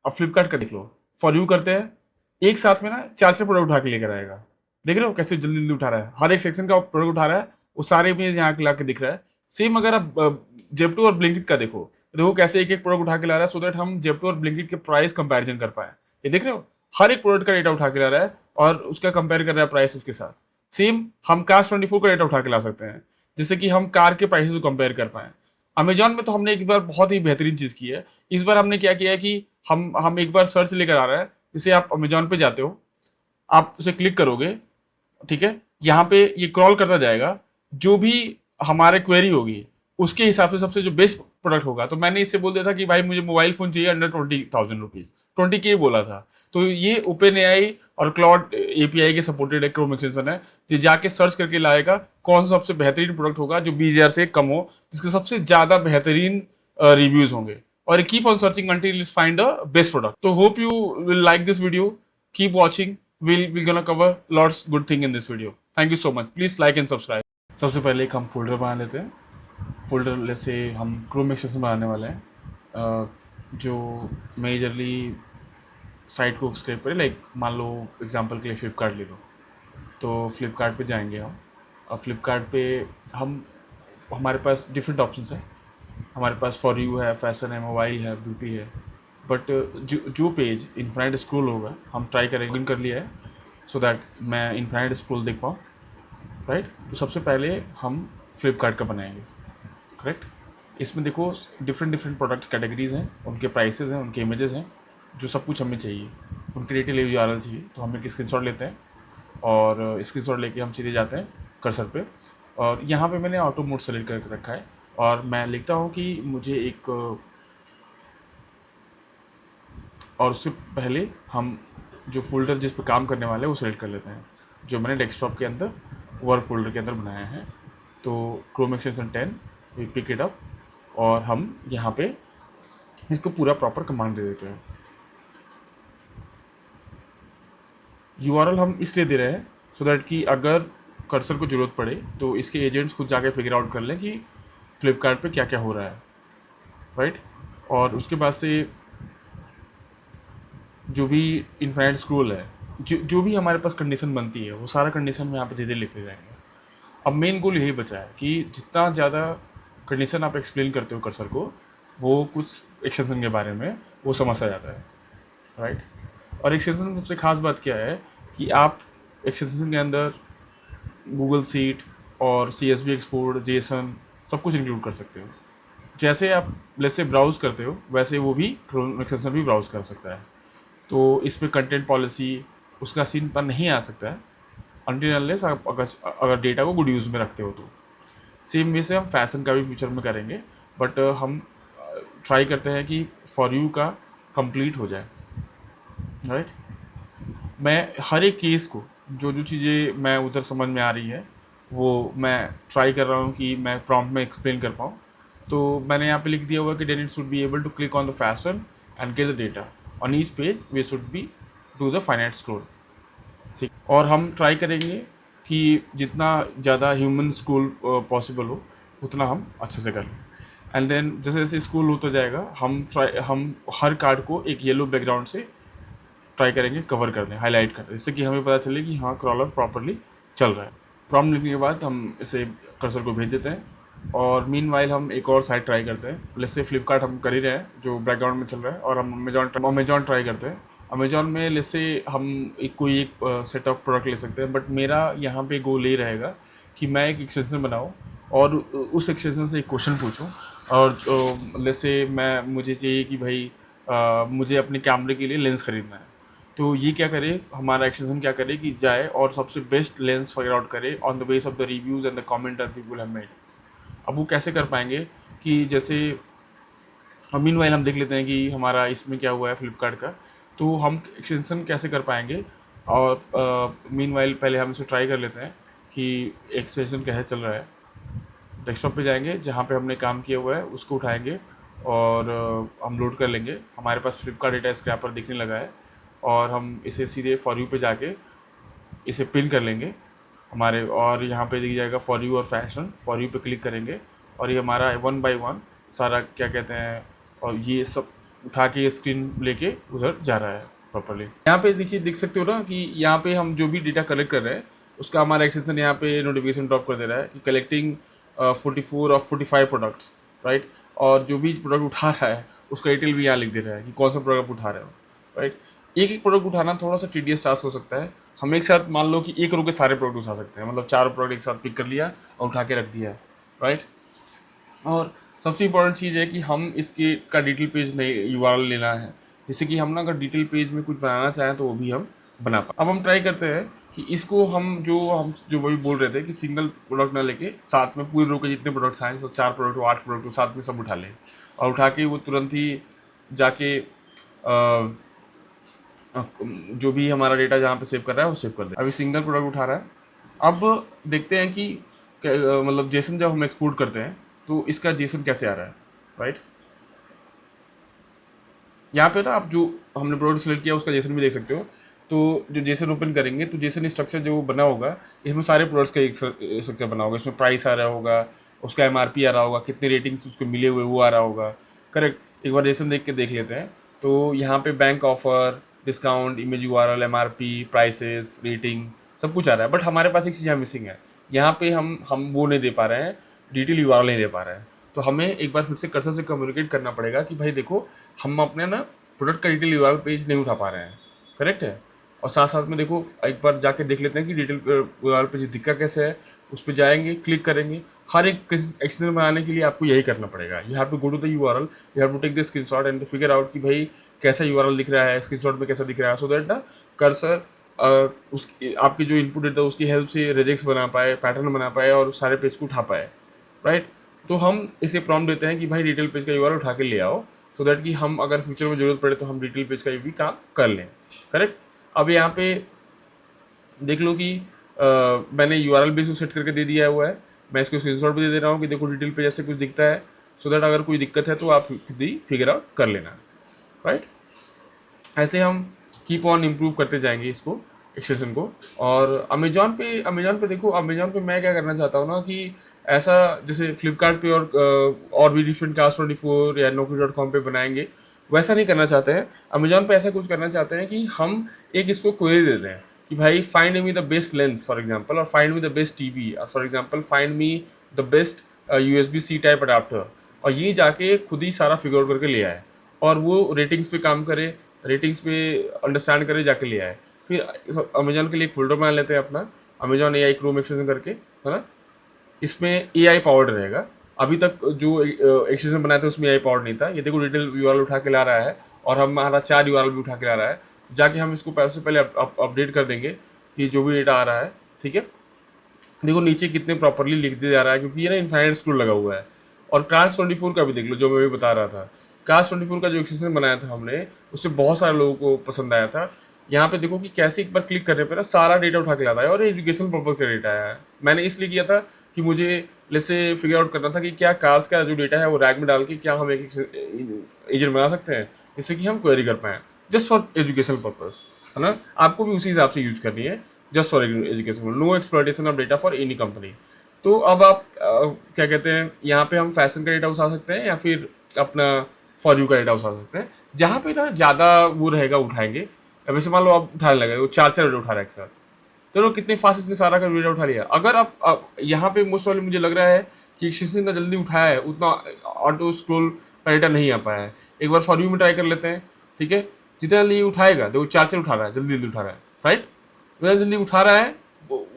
अब फ्लिपकार्ट का देख लो, फॉर यू करते हैं, एक साथ में ना 4-4 प्रोडक्ट उठा के लेकर आएगा। देख रहे हो कैसे जल्दी जल्दी उठा रहा है, हर एक सेक्शन का प्रोडक्ट उठा रहा है, वो सारे इमेज यहाँ ला के दिख रहा है। सेम अगर आप जेप्टो और ब्लिंकिट का देखो, देखो कैसे एक एक प्रोडक्ट उठा के ला रहा है, सो दैट हम जेप्टो और ब्लिंकिट के प्राइस कंपैरिजन कर पाए। ये देख रहे हो, हर एक प्रोडक्ट का डेटा उठा के ला रहा है और उसका कंपेयर कर रहा है प्राइस उसके साथ। सेम हम Cars24 का डेटा उठा के ला सकते हैं, जिससे कि हम कार के प्राइसेस को कंपेयर कर पाए। अमेजॉन में तो हमने एक बार बहुत ही बेहतरीन चीज़ की है। इस बार हमने क्या किया है कि हम एक बार सर्च लेकर आ रहे हैं। जैसे आप अमेजॉन पे जाते हो, आप उसे क्लिक करोगे, ठीक है, यहाँ पे ये क्रॉल करता जाएगा, जो भी हमारे क्वेरी होगी उसके हिसाब से सबसे जो बेस्ट प्रोडक्ट होगा। तो मैंने इससे बोल दिया था कि भाई मुझे मोबाइल फोन चाहिए अंडर 20,000 रुपीज, 20K बोला था। तो ये ओपन एआई और क्लाउड एपीआई के सपोर्टेड एक क्रोम एक्सटेंशन है, जो जाके सर्च करके लाएगा कौन सा सबसे बेहतरीन प्रोडक्ट होगा जो 20,000 से कम हो, जिसके सबसे ज्यादा बेहतरीन रिव्यूज होंगे, और keep on searching until you find the best product. So hope you will like this video. Keep watching. We're gonna cover lots good thing in this video. Thank you so much. Please like and subscribe. सबसे पहले एक हम folder बना लेते हैं। Folder जैसे हम Chrome extension बनाने वाले हैं, जो मेजरली साइट को स्क्रैप करे। लाइक मान लो एग्जांपल के लिए फ्लिपकार्ट ले लो, तो फ्लिपकार्ट पे जाएंगे हम। और फ्लिपकार्ट पे हमारे पास डिफरेंट ऑप्शंस हैं। हमारे पास फॉर यू है, फैशन है, मोबाइल है, ब्यूटी है। बट जो पेज इनफाइनाइट स्क्रॉल होगा हम ट्राई करेंगे। लॉगिन कर लिया है सो दैट मैं इनफाइनाइट स्क्रॉल देख पाऊँ, राइट। तो सबसे पहले हम फ्लिपकार्ट का बनाएंगे, करेक्ट। इसमें देखो डिफरेंट डिफरेंट प्रोडक्ट्स कैटेगरीज हैं, उनके प्राइसेस हैं, उनके इमेजेस हैं, जो सब कुछ हमें चाहिए। उनके डिटेल यूआरएल चाहिए, तो हम एक स्क्रीनशॉट लेते हैं और स्क्रीनशॉट लेके हम सीधे जाते हैं कर्सर पे। और यहाँ पे मैंने ऑटो मोड सेलेक्ट करके रखा है और मैं लिखता हूँ कि मुझे एक, और उससे पहले हम जो फोल्डर जिस पे काम करने वाले हैं वो सेलेक्ट कर लेते हैं, जो मैंने डेस्कटॉप के अंदर वर्क फोल्डर के अंदर बनाया है। तो Chrome extension 10 we pick it up और हम यहाँ पे इसको पूरा प्रॉपर कमांड दे देते हैं। यूआरएल हम इसलिए दे रहे हैं सो दैट कि अगर कर्सर को ज़रूरत पड़े तो इसके एजेंट्स खुद जाके फिगर आउट कर लें कि फ्लिपकार्ट पे क्या क्या हो रहा है, राइट। और उसके बाद से जो भी इनफाइनाइट स्क्रॉल है, जो भी हमारे पास कंडीशन बनती है, वो सारा कंडीशन में यहाँ पे धीरे लिखते जाएंगे। अब मेन गोल यही बचा है कि जितना ज़्यादा कंडीशन आप एक्सप्लेन करते हो कर्सर को, वो कुछ एक्सटेंशन के बारे में वो समझ आ जाता है, राइट। और एक्सटेंशन में सबसे खास बात क्या है कि आप एक्सटेंशन के अंदर गूगल सीट और CSV एक्सपोर्ट, जेसन सब कुछ इंक्लूड कर सकते हो। जैसे आप जैसे ब्राउज़ करते हो वैसे वो भी क्रोम एक्सटेंशन भी ब्राउज़ कर सकता है। तो इस पर कंटेंट पॉलिसी उसका सीन पर नहीं आ सकता है अनटिल अनलेस आप अगर डेटा को गुड यूज़ में रखते हो। तो सेम वे से हम फैशन का भी फ्यूचर में करेंगे, बट हम ट्राई करते हैं कि फॉर यू का कंप्लीट हो जाए, राइट। मैं हर एक केस को जो जो चीज़ें मैं उधर समझ में आ रही है वो मैं ट्राई कर रहा हूँ कि मैं प्रॉम्प्ट में एक्सप्लेन कर पाऊँ। तो मैंने यहाँ पे लिख दिया हुआ कि then it should be able to click on the fashion and get the data on each page we should be do the finite scroll, ठीक। और हम ट्राई करेंगे कि जितना ज़्यादा ह्यूमन स्क्रॉल पॉसिबल हो उतना हम अच्छे से कर लें। एंड देन जैसे जैसे स्क्रॉल होता जाएगा हम हर कार्ड को एक येलो बैकग्राउंड से ट्राई करेंगे कवर कर दें, हाईलाइट कर दें, जिससे कि हमें पता चले कि हाँ क्रॉलर प्रॉपरली चल रहा है। प्रॉम्प्ट लिखने के बाद हम इसे कर्सर को भेज देते हैं और मीनवाइल हम एक और साइट ट्राई करते हैं। जैसे फ्लिपकार्ट हम कर ही रहे हैं जो बैकग्राउंड में चल रहा है, और हम अमेजॉन ट्राई करते हैं। अमेजॉन में जैसे हम कोई एक सेट ऑफ प्रोडक्ट ले सकते हैं, बट मेरा यहाँ पे गोल ये रहेगा कि मैं एक एक्सटेंशन बनाऊँ और उस एक्सटेंशन से एक क्वेश्चन पूछूँ। और जैसे मुझे चाहिए कि भाई मुझे अपने कैमरे के लिए लेंस खरीदना है, तो ये क्या करे, हमारा एक्सटेंशन क्या करे कि जाए और सबसे बेस्ट लेंस फिगर आउट करे on the base of the reviews and the comment that people have made. अब वो कैसे कर पाएंगे कि जैसे मीनवाइल हम देख लेते हैं कि हमारा इसमें क्या हुआ है फ्लिपकार्ट का, तो हम एक्सटेंशन कैसे कर पाएंगे। और मीनवाइल पहले हम इसे ट्राई कर लेते हैं कि एक्सटेंशन कैसे चल रहा है। डेस्कटॉप पे जाएंगे, जहाँ पे हमने काम किया हुआ है उसको उठाएंगे और हम लोड कर लेंगे। हमारे पास फ्लिपकार्ट डेटा स्क्रैपर दिखने लगा है और हम इसे सीधे फॉर यू पे जाके इसे पिन कर लेंगे हमारे, और यहाँ पे दिख जाएगा फॉर यू और फैशन। फॉर यू पे क्लिक करेंगे और ये हमारा 1 by 1 सारा क्या कहते हैं, और ये सब उठा के स्क्रीन लेके उधर जा रहा है प्रॉपरली। यहाँ पे नीचे देख सकते हो ना कि यहाँ पे हम जो भी डेटा कलेक्ट कर रहे हैं उसका हमारा एक्सटेंशन यहाँ पे नोटिफिकेशन ड्रॉप कर दे रहा है कि कलेक्टिंग 44 और 45 प्रोडक्ट्स, राइट। और जो भी प्रोडक्ट उठा रहा है उसका डिटेल भी यहाँ लिख दे रहा है कि कौन सा प्रोडक्ट उठा रहे हो, राइट। एक एक प्रोडक्ट उठाना थोड़ा सा टीडियस टास्क हो सकता है। हम एक साथ मान लो कि एक रो के सारे प्रोडक्ट उठा सकते हैं, मतलब 4 प्रोडक्ट एक साथ पिक कर लिया और उठा के रख दिया, राइट। और सबसे इम्पोर्टेंट चीज़ है कि हम इसके का डिटेल पेज नहीं यूआरएल लेना है, जैसे कि हम ना अगर डिटेल पेज में कुछ बनाना चाहें तो वो भी हम बना पाए। अब हम ट्राई करते हैं कि इसको हम जो अभी बोल रहे थे कि सिंगल प्रोडक्ट ना लेके साथ में पूरे रो के जितने प्रोडक्ट्स आए, तो 4 प्रोडक्ट हो 8 प्रोडक्ट हो, साथ में सब उठा लें और उठा के वो तुरंत ही जाके जो भी हमारा डेटा जहाँ पे सेव कर रहा है वो सेव कर दे। अभी सिंगल प्रोडक्ट उठा रहा है। अब देखते हैं कि मतलब जेसन जब हम एक्सपोर्ट करते हैं तो इसका जेसन कैसे आ रहा है, राइट। यहाँ पे ना आप जो हमने प्रोडक्ट सेलेक्ट किया उसका जेसन भी देख सकते हो। तो जो जेसन ओपन करेंगे तो जेसन स्ट्रक्चर जो बना होगा इसमें सारे प्रोडक्ट्स का एक स्ट्रक्चर बना होगा। इसमें प्राइस आ रहा होगा, उसका एमआरपी आ रहा होगा, कितने रेटिंग्स उसको मिले हुए वो आ रहा होगा, करेक्ट। एक बार जेसन देख के देख लेते हैं। तो यहाँ पे bank offer, discount, image URL, MRP, prices, rating सब कुछ आ रहा है। बट हमारे पास एक चीज़ यहाँ मिसिंग है। यहाँ पे हम वो नहीं दे पा रहे हैं, डिटेल यूआरएल नहीं दे पा रहे हैं। तो हमें एक बार फिर से कर्सर से कम्युनिकेट करना पड़ेगा कि भाई देखो हम अपने ना प्रोडक्ट का डिटेल यूआरएल पेज नहीं उठा पा रहे हैं, करेक्ट है। और साथ साथ में देखो एक बार जाके देख लेते हैं कि डिटेल यूआरएल पेज दिक्कत कैसे है। उस पर जाएंगे, क्लिक करेंगे। हर एक एक्सटेंशन बनाने के लिए आपको यही करना पड़ेगा। You have to go to the URL, you have to take the screenshot and figure out कि भाई कैसा यूआरएल दिख रहा है, स्क्रीनशॉट में कैसा दिख रहा है, सो दैट ना कर्सर उस आपके जो इनपुट डेटा उसकी हेल्प से रेजेक्स बना पाए, पैटर्न बना पाए और सारे पेज को उठा पाए, राइट। तो हम इसे प्रॉम्प्ट देते हैं कि भाई डिटेल पेज का यूआरएल उठा के ले आओ, सो दैट कि हम अगर फ्यूचर में ज़रूरत पड़े तो हम डिटेल पेज का भी काम कर लें, करेक्ट। अब यहाँ पे देख लो कि मैंने यूआरएल भी सेट करके दे दिया हुआ है। मैं इसको स्क्रीनशॉट भी दे दे रहा हूँ कि देखो डिटेल पेज ऐसे कुछ दिखता है, सो दैट अगर कोई दिक्कत है तो आप खुद ही फिगर आउट कर लेना, राइट। ऐसे हम कीप ऑन इम्प्रूव करते जाएंगे इसको, एक्सटेंशन को। और अमेजॉन पे देखो, अमेजॉन पे मैं क्या करना चाहता हूँ ना कि ऐसा जैसे फ्लिपकार्ट पे और भी डिफरेंट Cast24 या Naukri.com पे बनाएंगे, वैसा नहीं करना चाहते हैं। अमेजॉन पे ऐसा कुछ करना चाहते हैं कि हम एक इसको क्वेरी देते हैं कि भाई find me the best lens for example, और find me the best TV, और for example find me the best USB-C type adapter, और ये जाके खुद ही सारा फिगर आउट करके ले आए और वो रेटिंग्स पे काम करे, रेटिंग्स पे अंडरस्टैंड करे, जाके ले आए। फिर अमेजॉन के लिए एक फोल्डर बना लेते हैं अपना, अमेजॉन AI क्रोम एक्सटेंशन करके, है ना। इसमें AI पावर्ड रहेगा। अभी तक जो एक्सटेंशन बनाया था उसमें AI पावर्ड नहीं था। ये देखो डिटेल यूआरएल उठा के ला रहा है और हमारा 4 यूआरएल भी उठा के ला रहा है। जाके हम इसको सबसे पहले अपडेट कर देंगे कि जो भी डेटा आ रहा है, ठीक है। देखो नीचे कितने प्रॉपरली लिख दिया जा रहा है, क्योंकि ये ना इनफाइनाइट स्क्रोल लगा हुआ है। और Cast24 का भी देख लो, जो मैं भी बता रहा था। Cast24 का जो एक्सटेंशन बनाया था हमने, उससे बहुत सारे लोगों को पसंद आया था। यहाँ पे देखो कि कैसे एक बार क्लिक करने पे ना सारा डेटा उठा के लाता है, और एजुकेशन पर्पज का डेटा है। मैंने इसलिए किया था कि मुझे जैसे फिगर आउट करना था कि क्या कार्स का जो डेटा है वो रैक में डाल के क्या हम एक एजेंट बना सकते हैं, जिससे कि हम क्वेरी कर पाएँ, जस्ट फॉर एजुकेशन पर्पज, है ना। आपको भी उसी हिसाब से यूज करनी है, just for education, no exploitation of data for any company. तो अब आप क्या कहते हैं, यहाँ पे हम फैशन का डेटा उठा सकते हैं या फिर अपना फॉर यू का डेटा उठा सकते हैं। जहाँ पे ना ज़्यादा वो रहेगा उठाएंगे। अब वैसे मान लो आप उठाने लगे, वो 4 डेटा उठा रहा है एक साथ, तो लोग कितने फास्ट इसने सारा का डेटा उठा लिया। अगर आप यहाँ पे मोस्ट वाली मुझे लग रहा है कि एक्सटेंशन इतना जल्दी उठाया है, उतना ऑटो स्क्रोल का डेटा नहीं आ पाया है। एक बार फॉर यू में ट्राई कर लेते हैं, ठीक है। जितना जल्दी उठाएगा, देखो 4 उठा रहा है, जल्दी जल्दी उठा रहा है, राइट। जितना जल्दी उठा रहा है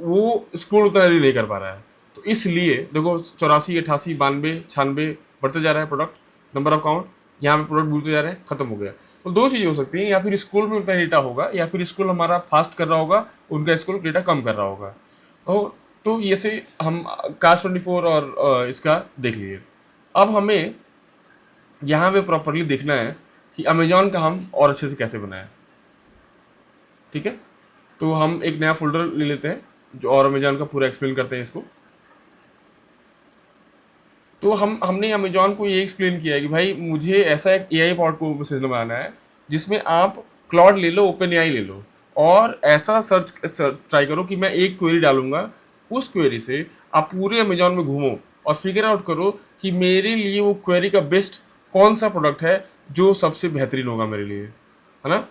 वो स्क्रोल उतना जल्दी नहीं कर पा रहा है। तो इसलिए देखो 84, 88, 92, 96 बढ़ते जा रहा है प्रोडक्ट नंबर ऑफ काउंट। यहाँ पे प्रोडक्ट बढ़ते जा रहे हैं, खत्म हो गया। तो दो चीज़ें हो सकती हैं, या फिर स्कूल में उतना डेटा होगा, या फिर स्कूल हमारा फास्ट कर रहा होगा, उनका स्कूल डेटा कम कर रहा होगा। तो ये से हम Cast24 और इसका देख लीजिए। अब हमें यहाँ पे प्रॉपरली देखना है कि अमेजॉन का हम और अच्छे से कैसे बनाएं, ठीक है। तो हम एक नया फोल्डर ले लेते हैं जो और अमेजॉन का पूरा एक्सप्लेन करते हैं इसको। तो हमने अमेजॉन को ये एक्सप्लेन किया है कि भाई मुझे ऐसा एक AI पॉड को सिस्टम बनाना है जिसमें आप क्लॉड ले लो, ओपन AI ले लो, और ऐसा सर्च ट्राई करो कि मैं एक क्वेरी डालूंगा, उस क्वेरी से आप पूरे अमेजॉन में घूमो और फिगर आउट करो कि मेरे लिए वो क्वेरी का बेस्ट कौन सा प्रोडक्ट है जो सबसे बेहतरीन होगा मेरे लिए, है ना।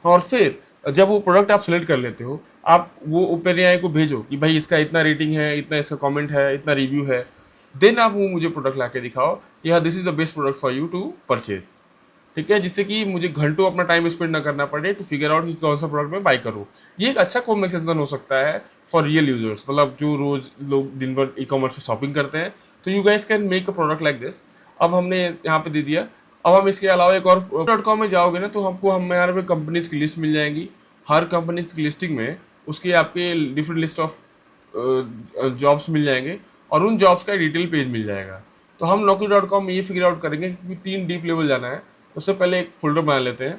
और फिर जब वो प्रोडक्ट आप सेलेक्ट कर लेते हो, आप वो ओपन एआई को भेजो कि भाई इसका इतना रेटिंग है, इतना इसका कमेंट है, इतना रिव्यू है। देन आप वो मुझे प्रोडक्ट ला के दिखाओ कि हाँ this is the best product for you to purchase. ठीक है, जिससे कि मुझे घंटों अपना टाइम स्पेंड ना करना पड़े टू फिगर आउट कि कौन सा प्रोडक्ट मैं बाई करूँ। ये एक अच्छा कॉम एक्सटेंशन हो सकता है फॉर रियल यूजर्स, मतलब जो रोज लोग दिन भर ई कॉमर्स पे शॉपिंग करते हैं। तो you guys can make a product like this. अब हमने यहाँ पे दे दिया। अब हम इसके अलावा एक और .com में जाओगे ना, तो हमको यहाँ पे कंपनीज की लिस्ट मिल जाएंगी। हर कंपनीज की लिस्टिंग में उसके आपके डिफरेंट लिस्ट ऑफ जॉब्स मिल जाएंगे, और उन जॉब्स का डिटेल पेज मिल जाएगा। तो हम Naukri.com में ये फिगर आउट करेंगे कि 3 डीप लेवल जाना है। उससे पहले एक फोल्डर बना लेते हैं,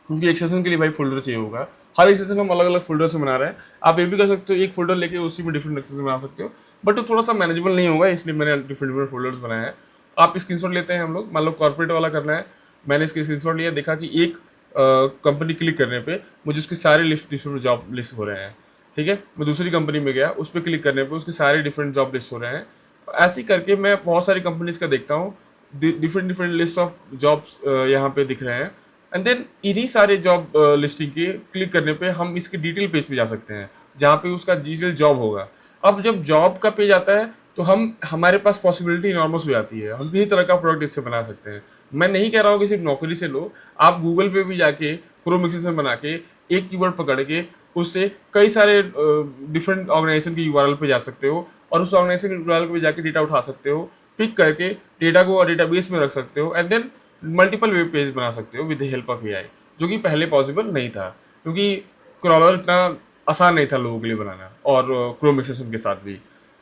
क्योंकि एक सेशन के लिए भाई फोल्डर चाहिए होगा। हर एक सेशन हम अलग अलग फोल्डर से बना रहे हैं। आप ये भी कर सकते हो, एक फोल्डर लेके उसी में डिफरेंट एक्सेशन बना सकते हो, बट वो थोड़ा सा मैनेजेबल नहीं होगा, इसलिए मैंने डिफरेंट डिफरेंट फोल्डर्स बनाए हैं। आप स्क्रीनशॉट लेते हैं हम लोग, मान लो कॉर्पोरेट वाला करना है। मैंने इसके स्क्रीनशॉट लिया, देखा कि एक कंपनी क्लिक करने पे मुझे उसके सारे लिस्ट डिफरेंट जॉब लिस्ट हो रहे हैं। ठीक है, मैं दूसरी कंपनी में गया, उस पर क्लिक करने पे उसके सारे डिफरेंट जॉब लिस्ट हो रहे हैं। ऐसे ही करके मैं बहुत सारी कंपनीज का देखता हूँ, different different list of jobs यहाँ पे दिख रहे हैं। एंड देन इन्हीं सारे जॉब लिस्टिंग के क्लिक करने पे हम इसके डिटेल पेज पे जा सकते हैं, जहाँ पे उसका डिटेल जॉब होगा। अब जब जॉब का पेज आता है, तो हमारे पास पॉसिबिलिटी इनॉर्मस हो जाती है, हम किसी तरह का प्रोडक्ट इससे बना सकते हैं। मैं नहीं कह रहा हूँ कि सिर्फ नौकरी से लो, आप गूगल पे भी जाके क्रोम एक्सटेंशन बना के एक कीवर्ड पकड़ के उससे कई सारे डिफरेंट ऑर्गेनाइजेशन के यूआरएल पे जा सकते हो, और उस ऑर्गेनाइजेशन के यूआरएल पे जाके डेटा उठा सकते हो, पिक करके डेटा को डेटाबेस में रख सकते हो, and then multiple web page बना सकते हो with the help of AI, जो कि पहले पॉसिबल नहीं था, क्योंकि क्रॉलर इतना आसान नहीं था लोगों के लिए बनाना, और क्रोम एक्सटेंशन के साथ भी।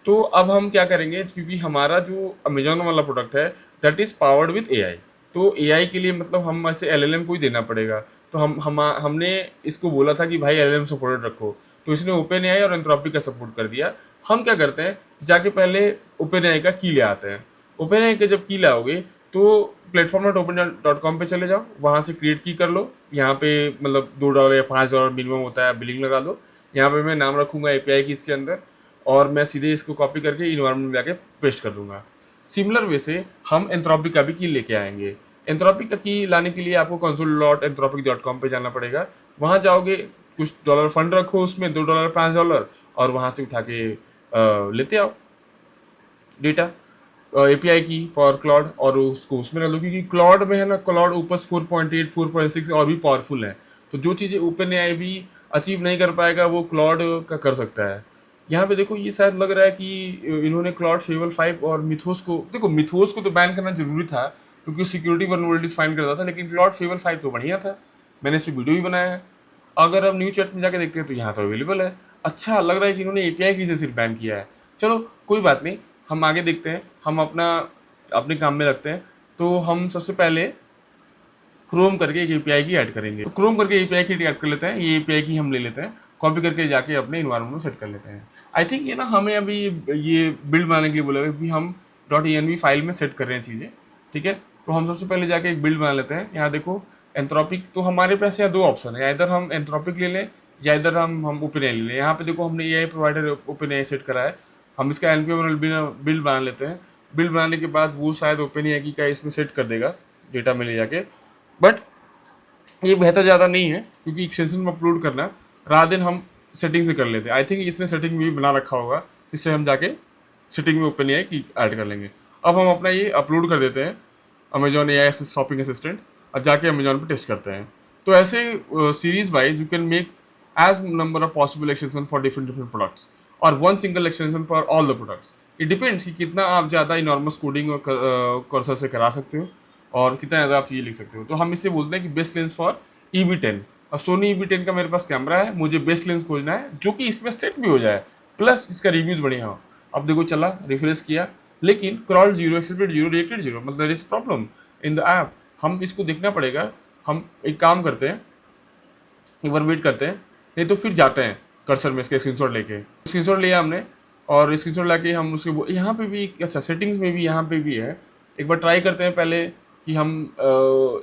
तो अब हम क्या करेंगे, क्योंकि हमारा जो अमेजोन वाला प्रोडक्ट है that is powered with AI, तो एआई के लिए मतलब हम ऐसे एलएलएम को ही देना पड़ेगा। तो हमने इसको बोला था कि भाई एलएलएम सपोर्टेड रखो, तो इसने ओपन एआई और एंथ्रोपी का सपोर्ट कर दिया। हम क्या करते हैं, जाके पहले ओपन एआई का की ले आते हैं। ओपन एआई के जब की लाओगे, तो platform.open.com पे चले जाओ, वहाँ से क्रिएट की कर लो। यहाँ पे मतलब $2 या $5 मिनिमम होता है, बिलिंग लगा लो। यहाँ पे मैं नाम रखूँगा एपीआई की इसके अंदर, और मैं सीधे इसको कॉपी करके इन्वायरमेंट में जाके पेस्ट कर दूंगा। सिमिलर वे से हम एंथ्रोपी का भी की लेके आएंगे। एंथ्रोपी का की लाने के लिए आपको console.anthropic.com पे जाना पड़ेगा। वहाँ जाओगे, कुछ डॉलर फंड रखो उसमें, $2 $5, और वहाँ से उठा के लेते आओ डेटा, एपीआई की फॉर क्लाउड, और उसको उसमें डालो, क्योंकि क्लाउड में है ना, क्लाउड ओपस 4.8 4.6 और भी पावरफुल है। तो जो चीज़ें ओपन एआई भी अचीव नहीं कर पाएगा, वो क्लाउड का कर सकता है। यहाँ पे देखो, ये शायद लग रहा है कि इन्होंने क्लाउड फेबल 5 और मिथोस को, देखो मिथोस को तो बैन करना जरूरी था, क्योंकि सिक्योरिटी वल्नरेबिलिटीज फाइंड करता था, लेकिन क्लाउड फेबल 5 तो बढ़िया था। मैंने इस पर वीडियो भी बनाया है। अगर हम न्यू चैट में जाके देखते हैं तो यहाँ तो अवेलेबल है। अच्छा लग रहा है कि इन्होंने एपीआई की से सिर्फ बैन किया है। चलो कोई बात नहीं, हम आगे देखते हैं, हम अपने काम में रखते हैं। तो हम सबसे पहले क्रोम करके एक एपीआई की ऐड करेंगे। तो क्रोम करके एपीआई की ऐड कर लेते हैं, ये एपीआई की हम ले लेते हैं, कॉपी करके जाके अपने इन्वायरमेंट में सेट कर लेते हैं। आई थिंक ये ना हमें अभी ये बिल्ड बनाने के लिए बोला कि हम .env फाइल में सेट कर रहे हैं चीज़ें। ठीक है, तो हम सबसे पहले जाके एक बिल्ड बना लेते हैं। यहाँ देखो एंथ्रोपिक, तो हमारे पास यहाँ दो ऑप्शन है, इधर हम एंथ्रोपिक ले लें या इधर हम ओपन एआई ले लें। यहाँ पे देखो हमने AI provider open AI set करा है। हम इसका एनपीएम बिल्ड बना लेते हैं। बिल्ड बनाने के बाद वो शायद ओपन एआई का इसमें सेट कर देगा डेटा में ले जाके, बट ये बेहतर ज़्यादा नहीं है, क्योंकि एक्सटेंशन में अपलोड करना रात दिन हम सेटिंग से कर लेते हैं। आई थिंक इसने सेटिंग भी बना रखा होगा, इससे हम जाके सेटिंग में ओपन एआई की ऐड कर लेंगे। अब हम अपना ये अपलोड कर देते हैं अमेजॉन एआई शॉपिंग असिस्टेंट, और जाके अमेजॉन पे टेस्ट करते हैं। तो ऐसे series wise you can make as number of possible extension for different different products, और one single extension for all the products. It depends कि कितना आप ज़्यादा इनॉर्मस कोडिंग और कर्सर से करा सकते हो, और कितना ज़्यादा आप चीज़ें लिख सकते हो। तो हम इससे बोलते हैं कि बेस्ट लेंस फॉर EV10। अब सोनी EV10 का मेरे पास कैमरा है, मुझे बेस्ट लेंस खोजना है जो कि इसमें सेट भी हो जाए, प्लस इसका रिव्यूज़ बढ़िया हो। अब देखो चला, रिफ्रेश किया, लेकिन क्रॉल 0, एक्सेप्टेड 0, रिएक्टेड 0, मतलब there is problem in the app. हम इसको देखना पड़ेगा। हम एक काम करते हैं, एक बार वेट करते हैं, नहीं तो फिर जाते हैं कर्सर में इसके स्क्रीनशॉट लेके। स्क्रीनशॉट लिया हमने, और स्क्रीनशॉट लाके हम उसके यहाँ पे भी, अच्छा सेटिंग्स में भी यहाँ पे भी है। एक बार ट्राई करते हैं पहले कि हम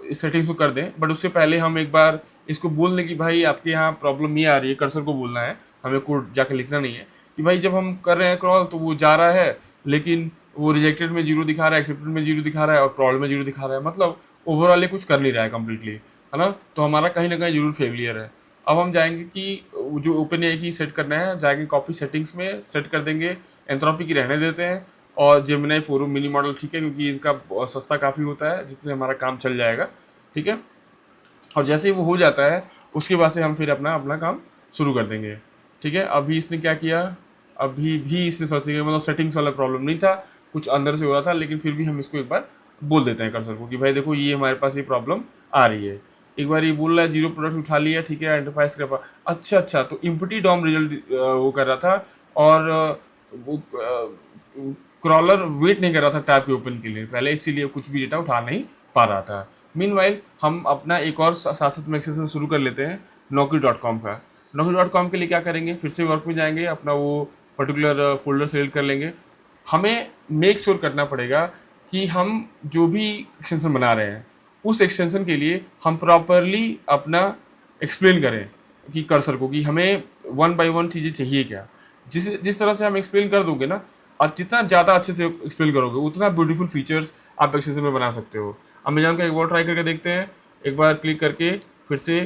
इस सेटिंग्स को कर दें, बट उससे पहले हम एक बार इसको बोल दें कि भाई आपके यहाँ प्रॉब्लम ये आ रही है। कर्सर को बोलना है, हमें कोड जाके लिखना नहीं है, कि भाई जब हम कर रहे हैं क्रॉल तो वो जा रहा है, लेकिन वो रिजेक्टेड में 0 दिखा रहा है, एक्सेप्टेड में 0 दिखा रहा है, और क्रॉल में 0 दिखा रहा है। मतलब ओवरऑल ये कुछ कर नहीं रहा है कम्प्लीटली, है ना, तो हमारा कहीं ना कहीं जरूर फेलियर है। अब हम जाएंगे कि जो ओपन एआई की सेट करना है, जाएंगे कॉपी सेटिंग्स में सेट कर देंगे, एंथ्रोपी की रहने देते हैं, और जेमिनाई 4 मिनी मॉडल ठीक है, क्योंकि इनका सस्ता काफ़ी होता है, जिससे हमारा काम चल जाएगा। ठीक है, और जैसे ही वो हो जाता है उसके बाद से हम फिर अपना अपना काम शुरू कर देंगे। ठीक है, अभी इसने क्या किया, अभी भी इसने सर्च किया, मतलब सेटिंग्स वाला प्रॉब्लम नहीं था, कुछ अंदर से हो रहा था, लेकिन फिर भी हम इसको एक बार बोल देते हैं कर्सर को कि भाई देखो ये हमारे पास ये प्रॉब्लम आ रही है। एक बार ये बोल रहा है जीरो प्रोडक्ट उठा लिया, ठीक है, एंटरप्राइज के पास, अच्छा अच्छा, तो इम्पटी डॉम रिजल्ट वो कर रहा था, और वो क्रॉलर वेट नहीं कर रहा था टैब के ओपन के लिए पहले, इसीलिए कुछ भी डेटा उठा नहीं पा रहा था। मीनवाइल हम अपना एक और साथ में एक्सेशन शुरू कर लेते हैं Naukri.com का। Naukri.com के लिए क्या करेंगे, फिर से वर्क में जाएंगे, अपना वो पर्टिकुलर फोल्डर सेलेक्ट कर लेंगे। हमें मेक श्योर करना पड़ेगा कि हम जो भी एक्सटेंशन बना रहे हैं उस एक्सटेंशन के लिए हम प्रॉपरली अपना एक्सप्लेन करें कि कर्सर को, कि हमें वन बाय वन चीज़ें चाहिए क्या। जिस जिस तरह से हम एक्सप्लेन कर दोगे ना, और जितना ज़्यादा अच्छे से एक्सप्लेन करोगे उतना ब्यूटीफुल फीचर्स आप एक्सटेंशन में बना सकते हो। अमेजॉन का एक बार ट्राई करके देखते हैं, एक बार क्लिक करके फिर से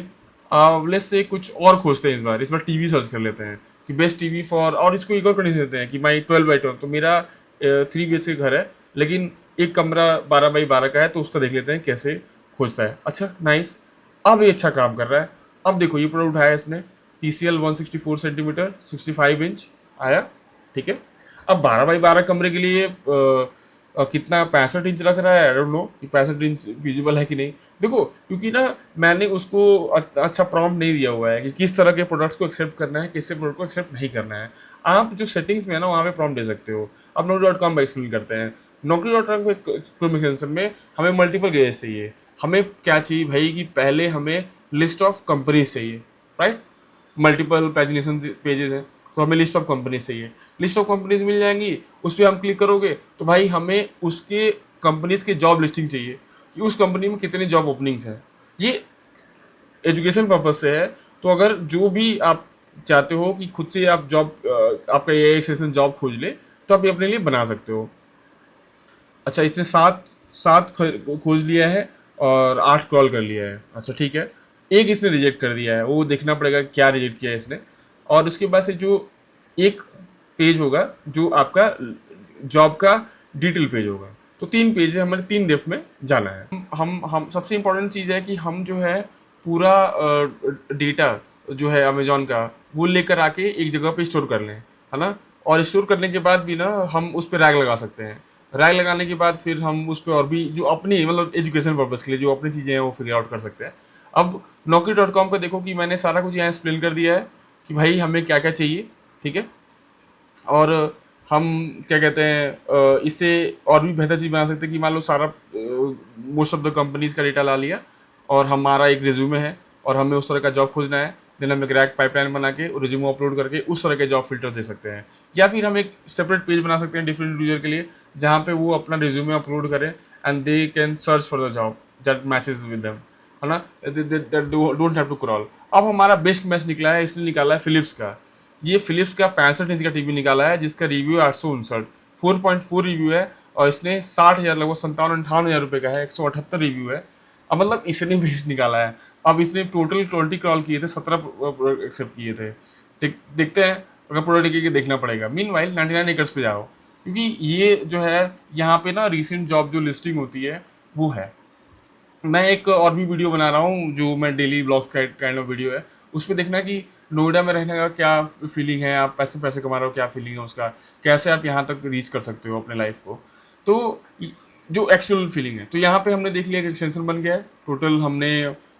लेट्स से कुछ और खोजते हैं, इस बार टीवी सर्च कर लेते हैं कि बेस्ट टीवी फॉर, और इसको एक और कंडीशन देते हैं कि माई 12x12, तो मेरा 3 BHK घर है, लेकिन एक कमरा 12x12 का है, तो उसका देख लेते हैं कैसे खोजता है। अच्छा नाइस, अब ये अच्छा काम कर रहा है। अब देखो ये प्रोडक्ट उठाया इसने, TCL 164 सेंटीमीटर 65 इंच आया। ठीक है, अब 12x12 कमरे के लिए कितना 65 इंच रख रहा है, आई डोंट नो कि 65 इंच फिजिबल है कि नहीं। देखो क्योंकि ना मैंने उसको अच्छा प्रॉम्प्ट नहीं दिया हुआ है कि किस तरह के प्रोडक्ट्स को एक्सेप्ट करना है, किस प्रोडक्ट को एक्सेप्ट नहीं करना है। आप जो सेटिंग्स में है ना वहाँ पे प्रॉम्प्ट दे सकते हो। अब Naukri.com पर एक्सप्लेन करते हैं। Naukri.com पे क्रोम एक्सटेंशन में हमें मल्टीपल गैजेस चाहिए। हमें क्या चाहिए भाई, कि पहले हमें लिस्ट ऑफ कंपनीज चाहिए, राइट, मल्टीपल पैजिनेशन पेजेस हैं, तो हमें लिस्ट ऑफ कंपनीज चाहिए। लिस्ट ऑफ कंपनीज मिल जाएंगी, उस पर हम क्लिक करोगे तो भाई हमें उसके कंपनीज के जॉब लिस्टिंग चाहिए कि उस कंपनी में कितने जॉब ओपनिंग्स हैं। ये एजुकेशन पर्पज से है, तो अगर जो भी आप चाहते हो कि खुद से आप जॉब, आपका ये एक सेशन जॉब खोज ले, तो आप ये अपने लिए बना सकते हो। अच्छा, इसने सात सात खोज लिया है और 8 कॉल कर लिया है। अच्छा ठीक है, एक इसने रिजेक्ट कर दिया है, वो देखना पड़ेगा क्या रिजेक्ट किया है इसने। और उसके बाद से जो एक पेज होगा जो आपका जॉब का डिटेल पेज होगा, तो 3 पेज है, हमारे 3 डेप्थ में जाना है। हम सबसे इम्पोर्टेंट चीज़ है कि हम जो है पूरा डेटा जो है अमेजोन का वो लेकर आके एक जगह पे स्टोर कर लें, है ना। और स्टोर करने के बाद भी ना हम उस पर रैग लगा सकते हैं। रैग लगाने के बाद फिर हम उस पर और भी जो अपनी मतलब एजुकेशन पर्पज़ के लिए जो अपनी चीज़ें हैं वो फिगर आउट कर सकते हैं। अब Naukri.com का देखो कि मैंने सारा कुछ यहाँ एक्सप्लेन कर दिया है कि भाई हमें क्या क्या चाहिए। ठीक है, और हम क्या कहते हैं इससे और भी बेहतर चीज़ बना सकते हैं कि मान लो सारा मोस्ट ऑफ द कंपनीज का डेटा ला लिया, और हमारा एक रिज्यूमे है और हमें उस तरह का जॉब खोजना है, देन हम एक रैक पाइपलाइन बना के रिज्यूमे अपलोड करके उस तरह के जॉब फिल्टर दे सकते हैं। या फिर हम एक सेपरेट पेज बना सकते हैं डिफरेंट यूजर के लिए, जहाँ पे वो अपना रिज्यूमे अपलोड करें and they can search for the job that matches with them, है ना, डोंट हैव टू क्रॉल। अब हमारा बेस्ट मैच निकला है, इसने निकाला है फिलिप्स का। ये फिलिप्स का 65 इंच का टीवी निकाला है, जिसका रिव्यू है 859, 4.4 रिव्यू है, और इसने 60,000 लगभग 57-58 हज़ार रुपये का है, 178 रिव्यू है। अब मतलब इसने बेस्ट निकाला है। अब इसने टोटल 20 क्रॉल किए थे, 17 एक्सेप्ट किए थे। देखते हैं, अगर प्रोडक्ट के देखना पड़ेगा। मीन वाइल 99 एकर्स पे जाओ, क्योंकि ये जो है यहाँ पे ना रिसेंट जॉब जो लिस्टिंग होती है वो है। मैं एक और भी वीडियो बना रहा हूँ जो मैं daily blogs kind of video है, उस पर देखना कि नोएडा में रहने का क्या फीलिंग है, आप पैसे पैसे कमा रहे हो क्या फीलिंग है उसका, कैसे आप यहाँ तक रीच कर सकते हो अपने लाइफ को। तो जो एक्चुअल फीलिंग है, तो यहाँ पे हमने देख लिया कि एक्सटेंशन बन गया है। टोटल हमने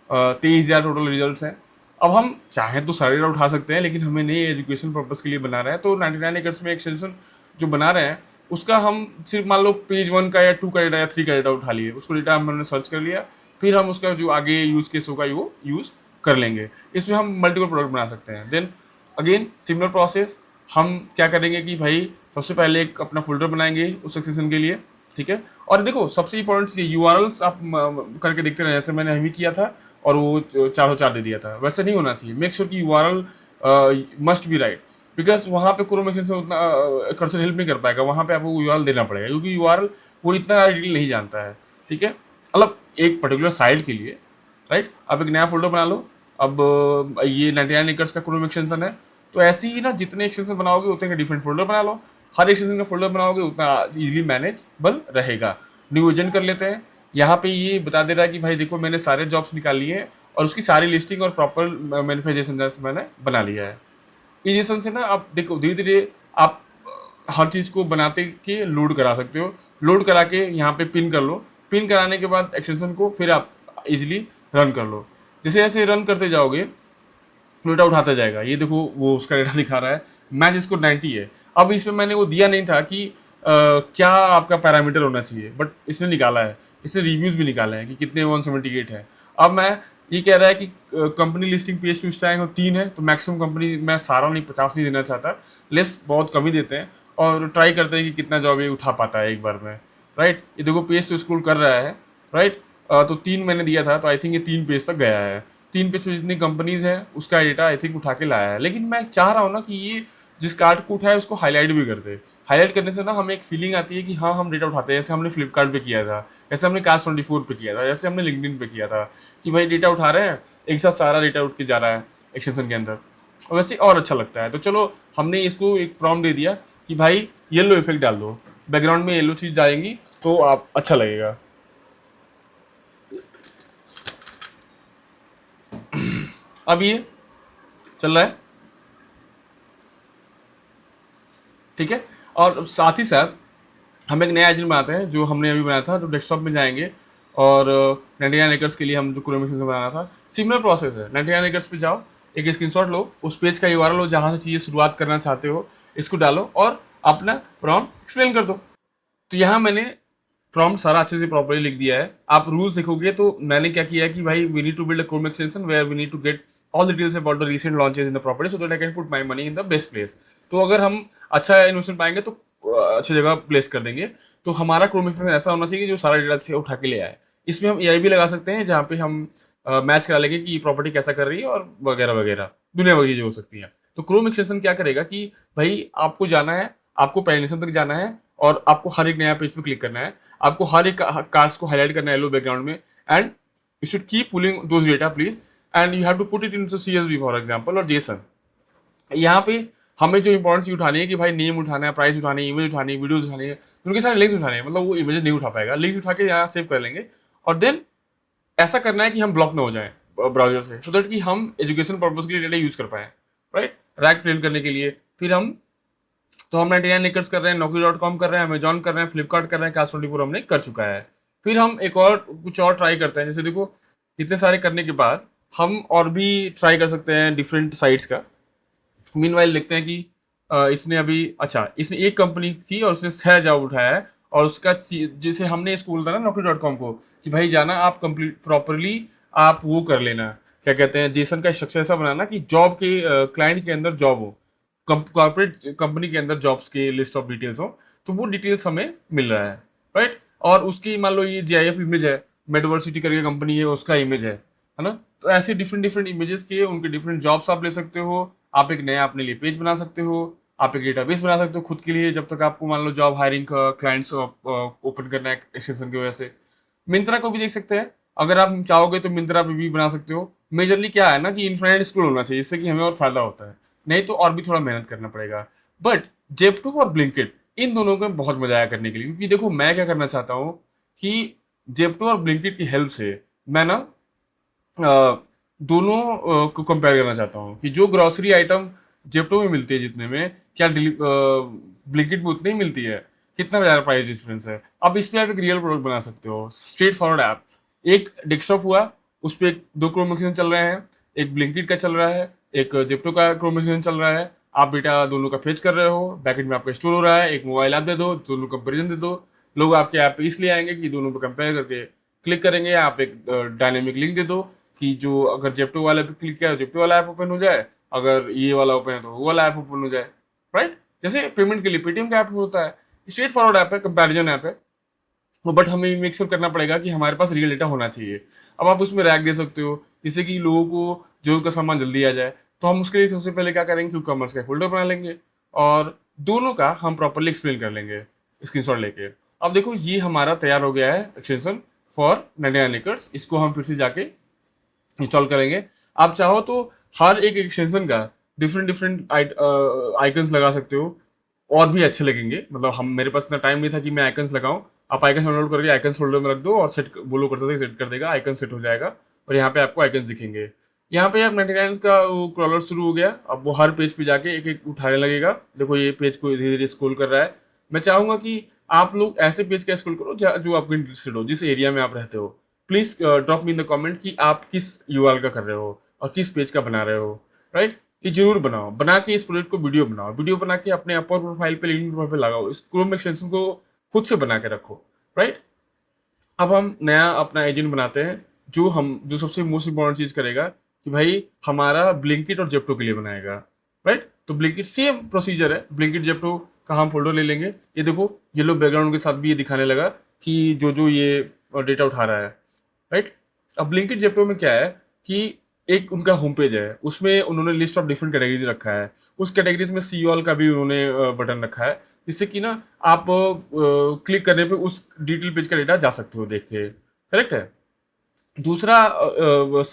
23,000 टोटल रिजल्ट्स हैं। अब हम चाहें तो सारे उठा सकते हैं, लेकिन हमें नहीं एजुकेशन पर्पज़ के लिए बना रहा है, तो 99 एकर्स में एक्सटेंशन जो बना रहे हैं उसका हम सिर्फ मान लो पेज 1 का या 2 का डेटा या 3 का डेटा उठा लिए, उसको डेटा हमने सर्च कर लिया, फिर हम उसका जो आगे यूज़ केस होगा वो यूज़ कर लेंगे। इसमें हम मल्टीपल प्रोडक्ट बना सकते हैं। देन अगेन सिमिलर प्रोसेस, हम क्या करेंगे कि भाई सबसे पहले एक अपना फोल्डर बनाएंगे उस सेक्शन के लिए। ठीक है, और देखो सबसे इंपॉर्टेंट चीज़ यूआरएल्स आप करके देखते रहे, जैसे मैंने अभी किया था और वो 404 दे दिया था, वैसे नहीं होना चाहिए। मेक श्योर कि URL must be right, because वहाँ पे क्रोम एक्सटेंशन उतना कर्सर हेल्प नहीं कर पाएगा, वहाँ पे आपको यूआरएल देना पड़ेगा, क्योंकि यूआरएल वो इतना डिटेल नहीं जानता है। ठीक है, मतलब एक पर्टिकुलर साइट के लिए, राइट? आप एक नया फोल्डर बना लो। अब ये 99 एकर्स का क्रोम एक्सटेंशन है, तो ऐसे ही ना जितने एक्सटेंशन बनाओगे उतने का डिफरेंट फोल्डर बना लो। हर एक्सटेंशन का फोल्डर बनाओगे उतना इजीली मैनेजेबल रहेगा। न्यू एजेंट कर लेते हैं। यहाँ पे ये बता दे रहा है कि भाई देखो मैंने सारे जॉब्स निकाल लिए हैं और उसकी सारी लिस्टिंग और प्रॉपर मैनिफेस्टेशन मैंने बना लिया है। इजेशन से ना आप देखो धीरे धीरे आप हर चीज़ को बनाते के लोड करा सकते हो। लोड करा के यहाँ पे पिन कर लो। पिन कराने के बाद एक्सटेंशन को फिर आप इजीली रन कर लो। जैसे जैसे रन करते जाओगे डेटा उठाता जाएगा। ये देखो वो उसका डेटा दिखा रहा है, मैच इसको 90 है। अब इसमें मैंने वो दिया नहीं था कि क्या आपका पैरामीटर होना चाहिए, बट इसने निकाला है। इसने रिव्यूज भी निकाले हैं कि कितने 178 है। अब मैं ये कह रहा है कि company listing page to stack 3 है, तो मैक्सिमम कंपनी मैं सारा नहीं 50 नहीं देना चाहता, लेस बहुत कम ही देते हैं और ट्राई करते हैं कि कितना जॉब ये उठा पाता है एक बार में, राइट? ये देखो पेज तो स्क्रॉल कर रहा है, राइट? तो 3 मैंने दिया था, तो आई थिंक ये 3 पेज तक गया है। 3 पेज पे जितनी कंपनीज हैं उसका डेटा आई थिंक उठा के लाया है। लेकिन मैं चाह रहा हूँ ना कि ये जिस कार्ड को उठाया उसको हाईलाइट भी कर दे। हाईलाइट करने से ना हमें एक फीलिंग आती है कि हाँ हम डेटा उठाते हैं, जैसे हमने फ्लिपकार्ट पे किया था, जैसे हमने कास्ट 24 पे किया था, जैसे हमने लिंक्डइन पे किया था कि भाई डेटा उठा रहे हैं, एक साथ सारा डेटा उठ के जा रहा है एक्सटेंशन के अंदर। वैसे और अच्छा लगता है। तो चलो हमने इसको एक प्रॉम्प्ट दे दिया कि भाई येलो इफेक्ट डाल दो, बैकग्राउंड में येलो चीज जाएंगी तो आप अच्छा लगेगा। अब ये चल रहा है, ठीक है। और साथ ही साथ हम एक नया एजेंट बनाते हैं जो हमने अभी बनाया था, तो डेस्कटॉप में जाएंगे और 99 एकर्स के लिए हम जो क्रोम एक्सटेंशन बनाना था, सिमिलर प्रोसेस है। 99 एकर्स पे जाओ, एक स्क्रीनशॉट लो, उस पेज का यूआरएल लो जहाँ से चीज़ें शुरुआत करना चाहते हो, इसको डालो और अपना प्रॉम्प्ट एक्सप्लेन कर दो। तो यहाँ मैंने प्रॉम्प्ट सारा अच्छे से प्रॉपर्ली लिख दिया है। आप रूल्स देखोगे तो मैंने क्या किया है कि भाई we need to build a Chrome extension where we need to get all details about the recent launches in the property so that I can put my money in the best place. तो अगर हम अच्छा investment पाएंगे तो अच्छी जगह place कर देंगे। तो हमारा क्रोम एक्सटेंशन ऐसा होना चाहिए कि जो सारा डेटा अच्छे उठा के ले आए। इसमें हम एआई भी लगा सकते हैं जहाँ पे हम मैच करा लेंगे कि प्रॉपर्टी कैसा कर रही है और वगैरह वगैरह दुनिया भर की चीजें हो सकती हैं। तो क्रोम एक्सटेंशन क्या करेगा कि भाई आपको जाना है, आपको पहले तक जाना है और आपको हर एक नया पेज पे क्लिक करना है, आपको हर एक कार्ड्स को हाईलाइट करना है येलो बैकग्राउंड में, and you should keep pulling those data please, and you have to put it into CSV for example और जेसन। यहाँ पे हमें जो इंपॉर्टेंट चीज उठानी है कि भाई नेम उठाना है, प्राइस उठानी है, इमेज उठानी है, वीडियोज उठानी है, उनके सारे लिंक्स उठाने हैं। मतलब वो इमेज नहीं उठा पाएगा, लिंक्स उठा के यहाँ सेव कर लेंगे। और देन ऐसा करना है कि हम ब्लॉक ना हो जाए ब्राउजर से, सो दैट कि हम एजुकेशन पर्पज के लिए डेटा यूज कर पाए, राइट? रैक प्रिंट करने के लिए फिर हम, तो हम 99 एकर्स कर रहे हैं, Naukri.com कर रहे हैं, अमेजॉन कर रहे हैं, फ्लिपकार्ट कर रहे हैं, कास्ट 24 हमने कर चुका है। फिर हम एक और कुछ और ट्राई करते हैं। जैसे देखो इतने सारे करने के बाद हम और भी ट्राई कर सकते हैं डिफरेंट साइट्स का। मीनवाइल देखते हैं कि इसने अभी, अच्छा इसने एक कंपनी थी और उसने 6 जॉब उठाया है और उसका जैसे हमने इसको बोला था ना Naukri.com को कि भाई जाना आप कंप्लीट प्रॉपरली आप वो कर लेना, क्या कहते हैं, जेसन का स्ट्रक्चर ऐसा बनाना कि जॉब के क्लाइंट के अंदर जॉब हो, कॉर्पोरेट कंपनी के अंदर जॉब्स की लिस्ट ऑफ डिटेल्स हो, तो वो डिटेल्स हमें मिल रहा है, राइट? और उसकी मान लो ये जीआईएफ इमेज है, मेडवर्सिटी करके कंपनी है उसका इमेज है ना? तो ऐसे डिफरेंट डिफरेंट इमेजेस के उनके डिफरेंट जॉब्स आप ले सकते हो। आप एक नया अपने लिए पेज बना सकते हो, आप एक डेटाबेस बना सकते हो खुद के लिए, जब तक आपको मान लो जॉब हायरिंग का क्लाइंट्स ओपन करना है एक्सटेंशन की वजह से। मिंत्रा को भी देख सकते हैं, अगर आप चाहोगे तो मिंत्रा पे भी बना सकते हो। मेजरली क्या है ना कि इन्फिनिट स्क्रॉल होना चाहिए, जिससे कि हमें और फायदा होता है, नहीं तो और भी थोड़ा मेहनत करना पड़ेगा। बट जेप्टो और ब्लिंकिट इन दोनों को बहुत मजा आया करने के लिए, क्योंकि देखो मैं क्या करना चाहता हूँ कि जेप्टो और ब्लिंकिट की हेल्प से मैं ना दोनों को कंपेयर करना चाहता हूँ कि जो ग्रोसरी आइटम जेप्टो में मिलती है जितने में, क्या ब्लिंकिट में उतनी ही मिलती है, कितना ज़्यादा प्राइस डिफरेंस है। अब इस पे आप एक रियल प्रोडक्ट बना सकते हो, स्ट्रेट फॉरवर्ड ऐप। एक डेस्कटॉप हुआ, उस पर दो क्रोम एक्सटेंशन चल रहे हैं, एक ब्लिंकिट का चल रहा है, एक जेप्टो का क्रोम एक्सटेंशन चल रहा है। आप बेटा दोनों का फेच कर रहे हो, बैकेंड में आपका स्टोर हो रहा है, एक मोबाइल ऐप दे दो, दोनों कंपेरिजन दे दो। लोग आपके ऐप पे इसलिए आएंगे कि दोनों पे कंपेयर करके क्लिक करेंगे। आप एक डायनेमिक लिंक दे दो कि जो अगर जेप्टो वाले पे क्लिक किया जेप्टो वाला ऐप ओपन हो जाए, अगर ये वाला ओपन है तो वो वाला ऐप ओपन हो जाए, राइट? जैसे पेमेंट के लिए पेटीएम का ऐप होता है, स्ट्रेट फॉरवर्ड ऐप है, कंपैरिजन ऐप है वो। बट हमें मेक श्योर करना पड़ेगा कि हमारे पास रियल डेटा होना चाहिए। अब आप उसमें रैक दे सकते हो जिससे कि लोगों को जो उनका सामान जल्दी आ जाए। तो हम उसके लिए सबसे पहले क्या करेंगे, क्यू कॉमर्स का फोल्डर बना लेंगे और दोनों का हम प्रॉपरली एक्सप्लेन कर लेंगे स्क्रीनशॉट लेके। अब देखो ये हमारा तैयार हो गया है एक्सटेंशन फॉर 99 एकर्स, इसको हम फिर से जाके इंस्टॉल करेंगे। आप चाहो तो हर एक एक्सटेंशन का डिफरेंट डिफरेंट आइकन्स लगा सकते हो, और भी अच्छे लगेंगे। मतलब हम, मेरे पास इतना टाइम नहीं था कि मैं आइकन्स लगाऊं। आप आइकन्स डाउनलोड करके आइकन्स फोल्डर में रख दो और सेट बोलो, कर सकते सेट कर देगा, आइकन सेट हो जाएगा और यहाँ पे आपको आइकन्स दिखेंगे। यहाँ पे आप 99 का वो क्रॉलर शुरू हो गया, अब वो हर पेज पे जाके एक एक उठाने लगेगा। देखो ये पेज को धीरे धीरे स्क्रॉल कर रहा है। मैं चाहूंगा कि आप लोग ऐसे पेज का स्क्रॉल करो जो आपको इंटरेस्टेड हो, जिस एरिया में आप रहते हो। Please drop me in the comment कि आप किस यूआरएल का कर रहे हो और किस पेज का बना रहे हो, राइट। ये जरूर बनाओ, बना के इस प्रोजेक्ट को वीडियो बनाओ, वीडियो बना के अपने अपर प्रोफाइल पे, लिंक्डइन प्रोफाइल पे लगाओ, इस क्रोम एक्सटेंशन को खुद से बना के रखो, राइट। अब हम नया अपना एजेंट बनाते हैं, जो सबसे मोस्ट इंपॉर्टेंट चीज करेगा कि भाई हमारा ब्लिंकिट और जेप्टो के लिए बनाएगा, राइट। तो ब्लिंकिट सेम प्रोसीजर है, ब्लिंकिट जेप्टो का हम फोल्डर ले लेंगे। ये देखो येलो बैकग्राउंड के साथ भी ये दिखाने लगा कि जो जो ये डेटा उठा रहा है, राइट। अब ब्लिंकिट जेप्टो में क्या है कि एक उनका होम पेज है, उसमें उन्होंने लिस्ट ऑफ डिफरेंट कैटेगरीज रखा है। उस कैटेगरीज में सी ऑल का भी उन्होंने बटन रखा है, जिससे कि ना आप क्लिक करने पे उस डिटेल पेज का डेटा जा सकते हो देख के, करेक्ट है। दूसरा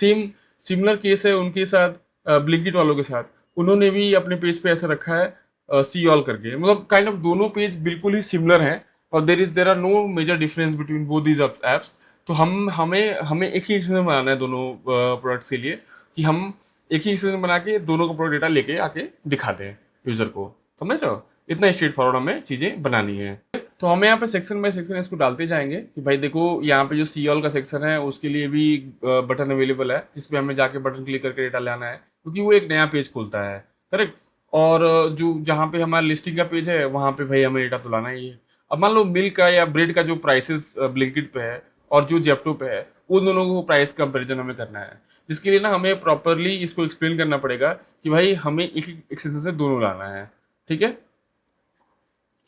सिमिलर केस है उनके साथ, ब्लिंकिट वालों के साथ। उन्होंने भी अपने पेज पे ऐसा रखा है सी ऑल करके, मतलब काइंड ऑफ दोनों पेज बिल्कुल ही सिमिलर हैं और there are no major difference between both these apps. तो हमें हमें एक ही एक्सटेंशन बनाना है दोनों प्रोडक्ट्स के लिए, कि हम एक ही एक्सटेंशन बना के दोनों का प्रोडक्ट डेटा लेके आके दिखाते हैं यूजर को, समझ रहे हो। इतना स्ट्रेट फॉरवर्ड हमें चीजें बनानी है। तो हमें यहाँ पे सेक्शन बाय सेक्शन इसको डालते जाएंगे कि भाई देखो यहाँ पे जो सी ऑल का सेक्शन है उसके लिए भी बटन अवेलेबल है, जिसपे हमें जाके बटन क्लिक करके डेटा लाना है, क्योंकि वो एक नया पेज खोलता है, करेक्ट। और जो जहाँ पे हमारा लिस्टिंग का पेज है वहाँ पे भाई हमें डेटा तो लाना ही है। अब मान लो मिल्क का या ब्रेड का जो प्राइसेस ब्लिंकिट पे है और जो जेप्टो पे है, उन दोनों को प्राइस कंपेरिजन हमें करना है, जिसके लिए ना हमें प्रॉपरली इसको एक्सप्लेन करना पड़ेगा कि भाई हमें एक एक एक्सटेंशन से दोनों लाना है, ठीक है।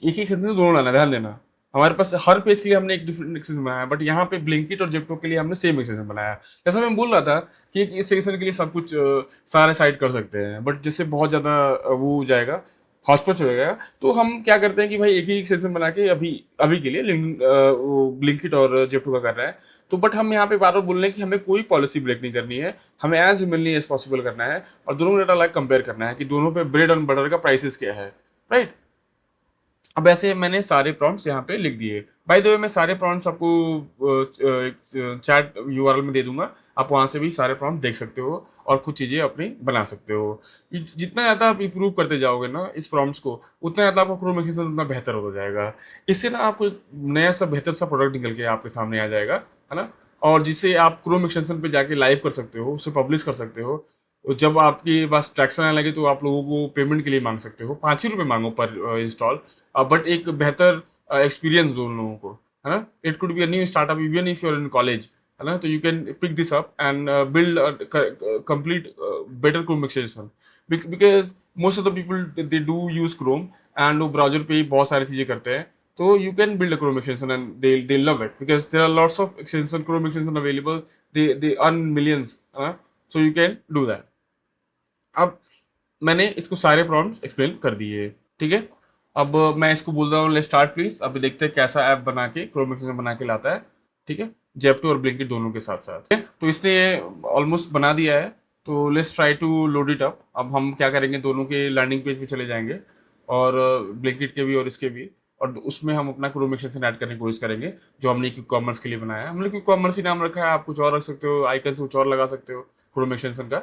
एक ही एक्सटेंशन से दोनों लाना है, ध्यान देना। हमारे पास हर पेज के लिए हमने एक डिफरेंट एक्सटेंशन बनाया है, बट यहाँ पे ब्लिंकिट और जेप्टो के लिए हमने सेम एक्सटेंशन बनाया है। जैसा मैं बोल रहा था कि इस सेक्शन के लिए सब कुछ सारे साइड कर सकते हैं, बट जिससे बहुत ज़्यादा वो हो जाएगा, हॉस्पिटल हो जाएगा। तो हम क्या करते हैं कि भाई एक ही सेशन बना के अभी अभी के लिए ब्लिंकिट और जेप्टो का कर रहे हैं। तो बट हम यहाँ पे बार बार बोल रहे हैं कि हमें कोई पॉलिसी ब्रेक नहीं करनी है, हमें एज ह्यूमनली एज पॉसिबल करना है और दोनों डेटा लाइक कंपेयर करना है कि दोनों पे ब्रेड और बटर का प्राइसेस क्या है, राइट। अब ऐसे मैंने सारे प्रॉम्प्ट्स यहाँ पे लिख दिए। बाय द वे मैं सारे प्रॉम्प्ट्स आपको चैट यूआरएल में दे दूंगा, आप वहाँ से भी सारे प्रॉम्प्ट देख सकते हो और कुछ चीज़ें अपनी बना सकते हो। जितना ज़्यादा आप इम्प्रूव करते जाओगे ना इस प्रॉम्प्ट्स को, उतना ज़्यादा आपका क्रोम एक्सटेंशन उतना बेहतर हो जाएगा। इससे ना आपको एक नया सा बेहतर सा प्रोडक्ट निकल के आपके सामने आ जाएगा, है ना। और जिससे आप क्रोम एक्सटेंशन पे जाके लाइव कर सकते हो, उसे पब्लिश कर सकते हो। जब आपके पास ट्रैक्शन आने लगे तो आप लोगों को पेमेंट के लिए मांग सकते हो, 5 ही रुपये मांगो पर इंस्टॉल, बट एक बेहतर एक्सपीरियंस दो उन लोगों को, है ना। It could be a new startup even if you are in college, है ना। तो you can pick this up and build complete better Chrome extension, because most of the people they do use Chrome and वो browser पे ही बहुत सारी चीज़ें करते हैं। तो you can build a Chrome extension and they love it because there are lots of extension Chrome extension available. They earn millions, so you can do that. अब मैंने इसको सारे प्रॉम्प्ट्स एक्सप्लेन कर दिए, ठीक है। अब मैं इसको बोल रहा हूँ लेट्स स्टार्ट प्लीज। अभी देखते हैं कैसा ऐप बना के क्रोम एक्सटेंशन बना के लाता है, ठीक है। जेप्टो और ब्लिंकिट दोनों के साथ साथ, ठीक है? तो इसने ऑलमोस्ट बना दिया है, तो let's try to load it up. अब हम क्या करेंगे, दोनों के लैंडिंग पेज पे चले जाएंगे और ब्लिंकिट के भी और इसके भी, और उसमें हम अपना क्रोम एक्सटेंशन ऐड करने की कोशिश करेंगे जो हमने क्विक कॉमर्स के लिए बनाया है। हमने क्विक कॉमर्स ही नाम रखा है, आप कुछ और रख सकते हो, आइकन से कुछ और लगा सकते हो क्रोम एक्सटेंशन का,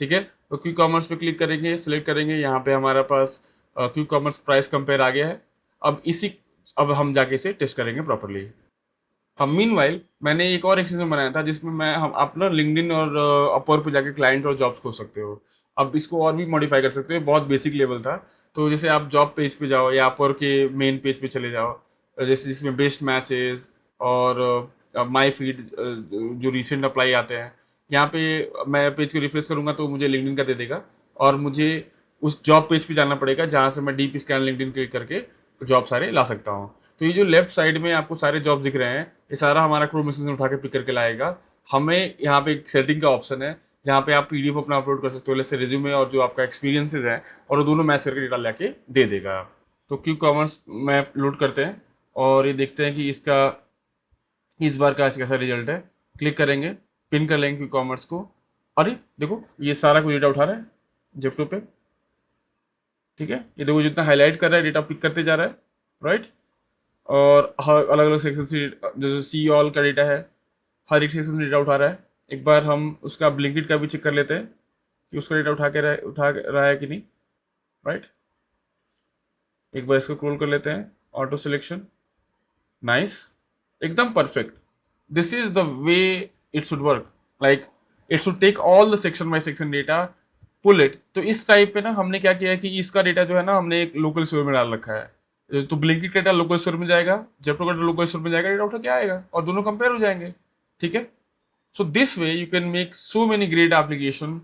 ठीक है। तो क्विक कॉमर्स पे क्लिक करेंगे, सिलेक्ट करेंगे, यहाँ पे हमारे पास क्विक कॉमर्स प्राइस कंपेयर आ गया है। अब हम जाके इसे टेस्ट करेंगे प्रॉपरली। अब मीनवाइल मैंने एक और एक्सटेंशन बनाया था जिसमें मैं हम अपना लिंक्डइन और अपवर पे जाके क्लाइंट और जॉब्स खोज सकते हो। अब इसको और भी मॉडिफाई कर सकते हो, बहुत बेसिक लेवल था। तो जैसे आप जॉब पेज पे जाओ या अपवर के मेन पेज पे चले जाओ, जैसे जिसमें बेस्ट मैचेस और माई फीड जो रिसेंट अप्लाई आते हैं, यहाँ पे मैं पेज को रिफ्रेश करूँगा तो मुझे लिंक्डइन का दे देगा और मुझे उस जॉब पेज पे जाना पड़ेगा जहाँ से मैं डीप स्कैन लिंक्डइन क्लिक करके जॉब सारे ला सकता हूँ। तो ये जो लेफ्ट साइड में आपको सारे जॉब दिख रहे हैं, ये सारा हमारा क्रोम एक्सटेंशन उठा के पिक करके लाएगा। हमें यहाँ पे एक सेटिंग का ऑप्शन है जहाँ पे आप पीडीएफ अपना अपलोड कर सकते हो, जैसे रिज्यूमे और जो आपका एक्सपीरियंसेस है, और वो दोनों मैच करके डेटा लेके दे देगा। तो क्यू कॉमर्स में लोड करते हैं और ये देखते हैं कि इसका इस बार का आज कैसा रिजल्ट है, क्लिक करेंगे, पिन कर लेंगे कॉमर्स को। अरे देखो ये सारा कुछ डेटा उठा रहा है जेप्टो पे, ठीक है। ये देखो जितना हाईलाइट कर रहा है डेटा पिक करते जा रहा है, राइट। और हर अलग अलग सेक्शन से जैसे सी ऑल का डेटा है, हर एक सेक्शन से डेटा उठा रहा है। एक बार हम उसका ब्लिंकिट का भी चेक कर लेते हैं कि उसका डेटा उठा रहा है कि नहीं, राइट। एक बार इसको क्रोल कर लेते हैं, ऑटो सिलेक्शन, नाइस, एकदम perfect. This is the way it should work, like it should take all the section by section data, pull it. तो इस टाइप पे ना हमने क्या किया है कि इसका डेटा जो है ना हमने एक लोकल स्टोर में डाल रखा है। तो ब्लिंकिट का डेटा लोकल स्टोर में जाएगा, जेप्टो का डेटा लोकल स्टोर में जाएगा, डेटा उठा के आएगा और दोनों कंपेयर हो जाएंगे, ठीक है। So this way you can make so many great application